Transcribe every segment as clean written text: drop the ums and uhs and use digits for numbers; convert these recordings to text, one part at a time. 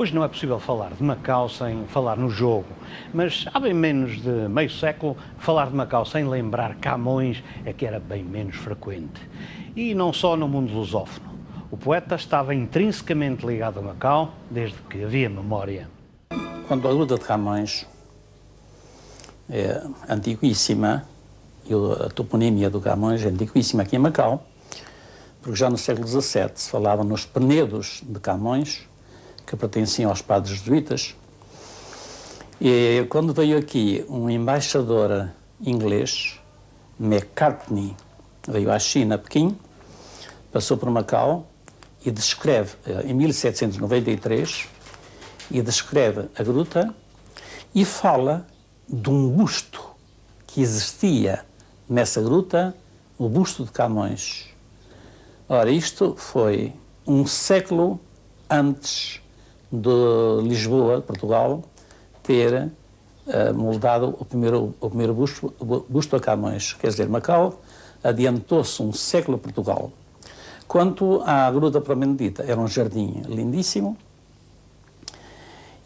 Hoje não é possível falar de Macau sem falar no jogo, mas há bem menos de meio século, falar de Macau sem lembrar Camões é que era bem menos frequente. E não só no mundo lusófono. O poeta estava intrinsecamente ligado a Macau desde que havia memória. Quando a Gruta de Camões é antiquíssima, e a toponímia do Camões é antiquíssima aqui em Macau, porque já no século XVII se falava nos penedos de Camões, que pertenciam aos padres jesuítas. E quando veio aqui um embaixador inglês, Macartney, veio à China, a Pequim, passou por Macau e descreve, em 1793, e descreve a gruta e fala de um busto que existia nessa gruta, o busto de Camões. Ora, isto foi um século antes de Lisboa, Portugal, ter moldado o primeiro busto a Camões. Quer dizer, Macau adiantou-se um século a Portugal. Quanto à gruta propriamente dita, era um jardim lindíssimo,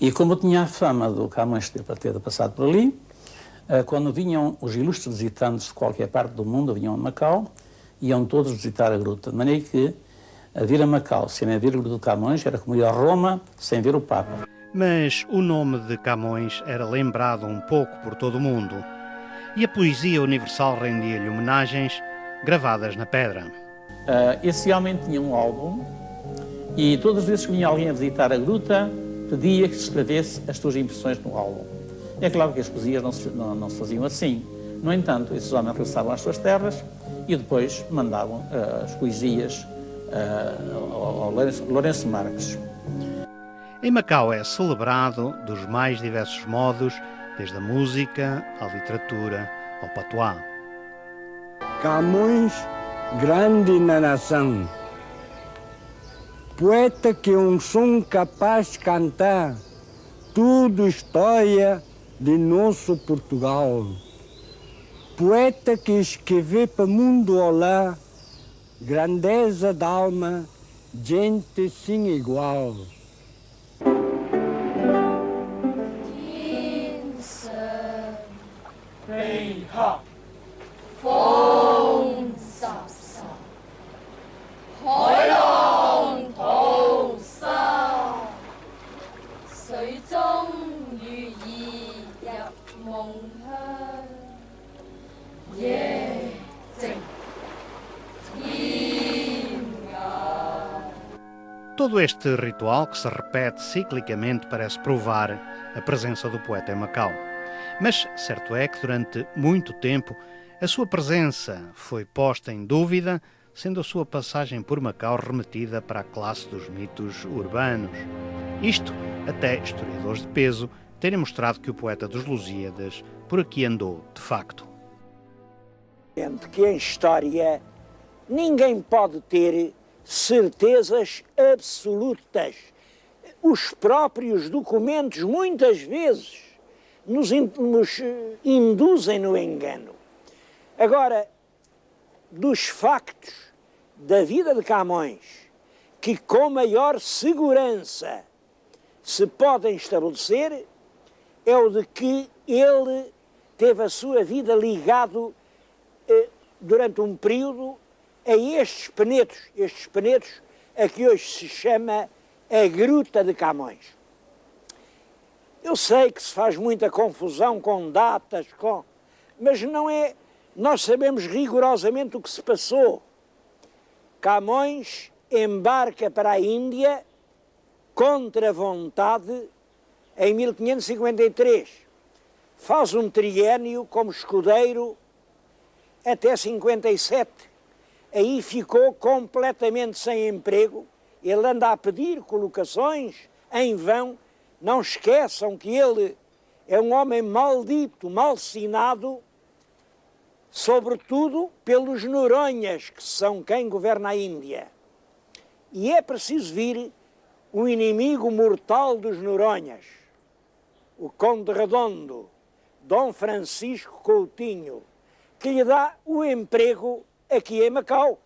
e como tinha a fama do Camões ter passado por ali, quando vinham os ilustres visitantes de qualquer parte do mundo, vinham a Macau, iam todos visitar a gruta, de maneira que a vir a Macau sem ver a gruta de Camões era como ir a Roma sem ver o Papa. Mas o nome de Camões era lembrado um pouco por todo o mundo, e a poesia universal rendia-lhe homenagens gravadas na pedra. Esse homem tinha um álbum, e todas as vezes que vinha alguém a visitar a gruta, pedia que se escrevesse as suas impressões no álbum. É claro que as poesias não se faziam assim. No entanto, esses homens regressavam às suas terras e depois mandavam as poesias ao Lourenço Marques. Em Macau é celebrado dos mais diversos modos, desde a música à literatura ao patuá. Camões, grande na nação, poeta que um som capaz de cantar tudo história de nosso Portugal. Poeta que escreveu para o mundo olá grandeza da alma, gente sem igual. Todo este ritual, que se repete ciclicamente, parece provar a presença do poeta em Macau. Mas certo é que durante muito tempo a sua presença foi posta em dúvida, sendo a sua passagem por Macau remetida para a classe dos mitos urbanos. Isto até historiadores de peso terem mostrado que o poeta dos Lusíadas por aqui andou de facto. Que em história ninguém pode ter certezas absolutas. Os próprios documentos muitas vezes nos induzem no engano. Agora, dos factos da vida de Camões, que com maior segurança se podem estabelecer, é o de que ele teve a sua vida ligado durante um período a estes penedos a que hoje se chama a Gruta de Camões. Eu sei que se faz muita confusão com datas, mas não é. Nós sabemos rigorosamente o que se passou. Camões embarca para a Índia contra a vontade em 1553. Faz um triênio como escudeiro até 57. Aí ficou completamente sem emprego. Ele anda a pedir colocações em vão. Não esqueçam que ele é um homem maldito, malsinado, sobretudo pelos Noronhas, que são quem governa a Índia. E é preciso vir o inimigo mortal dos Noronhas, o Conde Redondo, Dom Francisco Coutinho, que lhe dá o emprego aqui em Macau.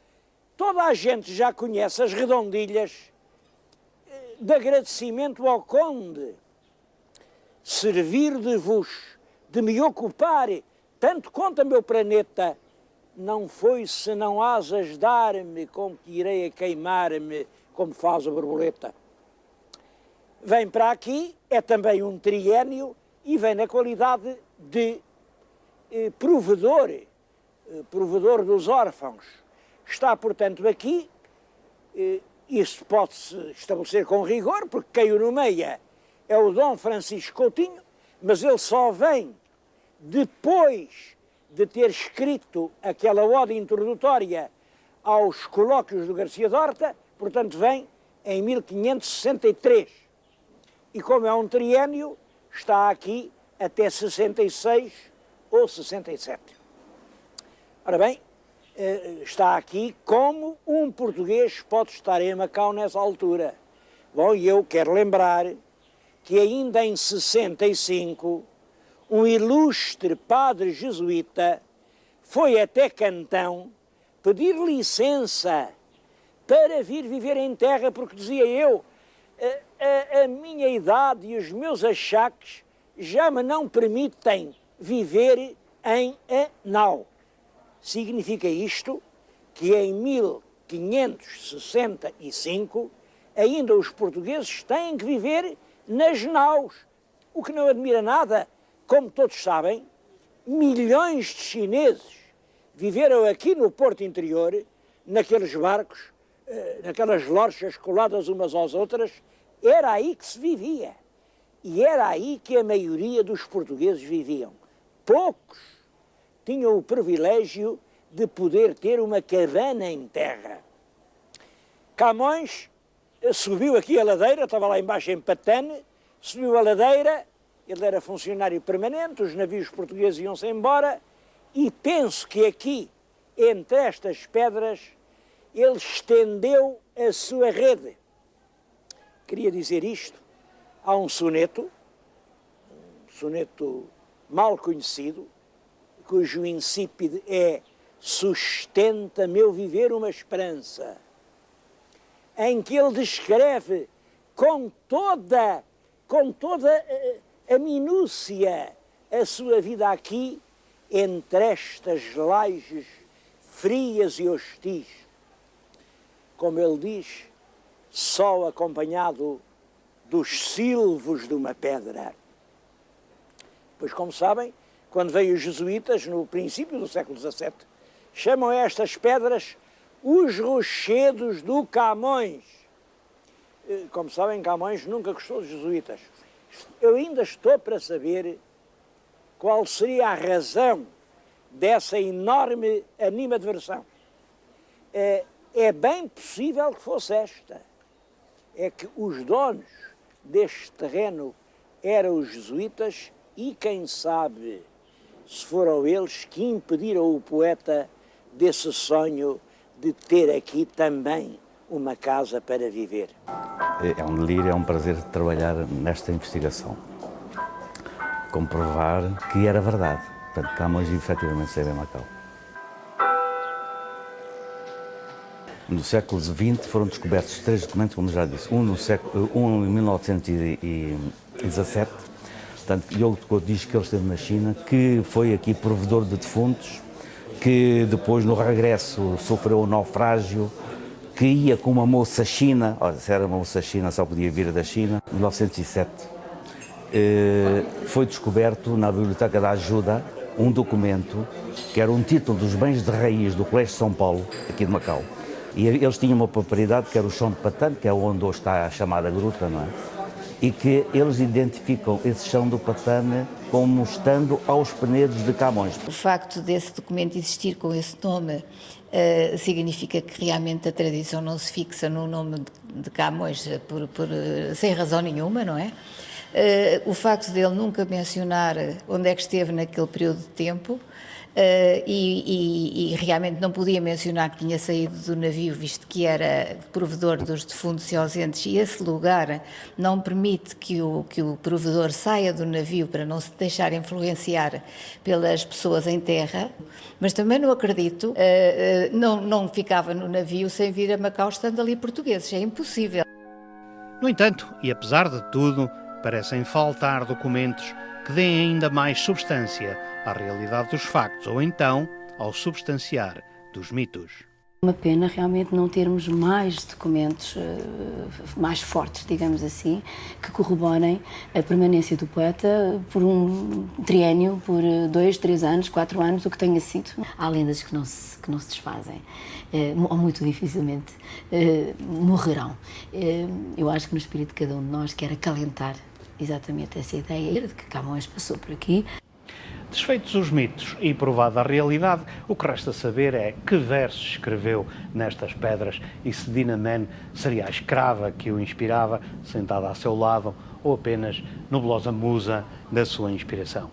Toda a gente já conhece as redondilhas de agradecimento ao conde, servir-de-vos, de me ocupar, tanto quanto a meu planeta, não foi senão asas dar-me, como que irei a queimar-me, como faz a borboleta. Vem para aqui, é também um triênio, e vem na qualidade de provedor dos órfãos. Está, portanto, aqui, isso pode-se estabelecer com rigor, porque quem o nomeia é o Dom Francisco Coutinho, mas ele só vem depois de ter escrito aquela ode introdutória aos colóquios do Garcia de Horta, portanto vem em 1563. E como é um triênio, está aqui até 66 ou 67. Ora bem, está aqui como um português pode estar em Macau nessa altura. Bom, e eu quero lembrar que ainda em 65, um ilustre padre jesuíta foi até Cantão pedir licença para vir viver em terra, porque dizia eu, a minha idade e os meus achaques já me não permitem viver em nau. Significa isto que em 1565 ainda os portugueses têm que viver nas naus, o que não admira nada. Como todos sabem, milhões de chineses viveram aqui no Porto Interior, naqueles barcos, naquelas lorchas coladas umas às outras. Era aí que se vivia. E era aí que a maioria dos portugueses viviam. Poucos tinham o privilégio de poder ter uma cabana em terra. Camões subiu aqui a ladeira, estava lá embaixo em Patane, subiu a ladeira, ele era funcionário permanente, os navios portugueses iam-se embora, e penso que aqui, entre estas pedras, ele estendeu a sua rede. Queria dizer isto, há um soneto mal conhecido, cujo insípido é "Sustenta meu viver uma esperança", em que ele descreve com toda a minúcia a sua vida aqui, entre estas lajes frias e hostis. Como ele diz, só acompanhado dos silvos de uma pedra. Pois, como sabem, quando veio os jesuítas, no princípio do século XVII, chamam estas pedras os rochedos do Camões. Como sabem, Camões nunca gostou dos jesuítas. Eu ainda estou para saber qual seria a razão dessa enorme animadversão. É bem possível que fosse esta. É que os donos deste terreno eram os jesuítas e, quem sabe, se foram eles que impediram o poeta desse sonho de ter aqui também uma casa para viver. É um delírio, é um prazer trabalhar nesta investigação. Comprovar que era verdade. Portanto, Camões efetivamente esteve em Macau. No século XX foram descobertos 3 documentos, como já disse. Um em 1917, portanto, Diogo de Couto diz que ele esteve na China, que foi aqui provedor de defuntos, que depois no regresso sofreu um naufrágio, que ia com uma moça china, se era uma moça china só podia vir da China, em 1907. Foi descoberto na Biblioteca da Ajuda um documento que era um título dos bens de raiz do Colégio de São Paulo, aqui de Macau. E eles tinham uma propriedade que era o chão de Patane, que é onde hoje está a chamada gruta, não é? E que eles identificam esse chão do Patane como estando aos Penedos de Camões. O facto desse documento existir com esse nome significa que realmente a tradição não se fixa no nome de Camões sem razão nenhuma, não é? O facto dele nunca mencionar onde é que esteve naquele período de tempo e realmente não podia mencionar que tinha saído do navio, visto que era provedor dos defuntos e ausentes, e esse lugar não permite que o provedor saia do navio para não se deixar influenciar pelas pessoas em terra, mas também não acredito, não ficava no navio sem vir a Macau estando ali portugueses, é impossível. No entanto, e apesar de tudo, parecem faltar documentos que deem ainda mais substância à realidade dos factos ou então ao substanciar dos mitos. Uma pena realmente não termos mais documentos mais fortes, digamos assim, que corroborem a permanência do poeta por um triênio, por 2, 3 anos, 4 anos, o que tenha sido. Há lendas que não se desfazem, ou muito dificilmente morrerão. Eu acho que no espírito de cada um de nós quer acalentar exatamente essa ideia de que Camões passou por aqui. Desfeitos os mitos e provada a realidade, o que resta saber é que versos escreveu nestas pedras e se Dinah seria a escrava que o inspirava, sentada a seu lado, ou apenas nublosa musa da sua inspiração.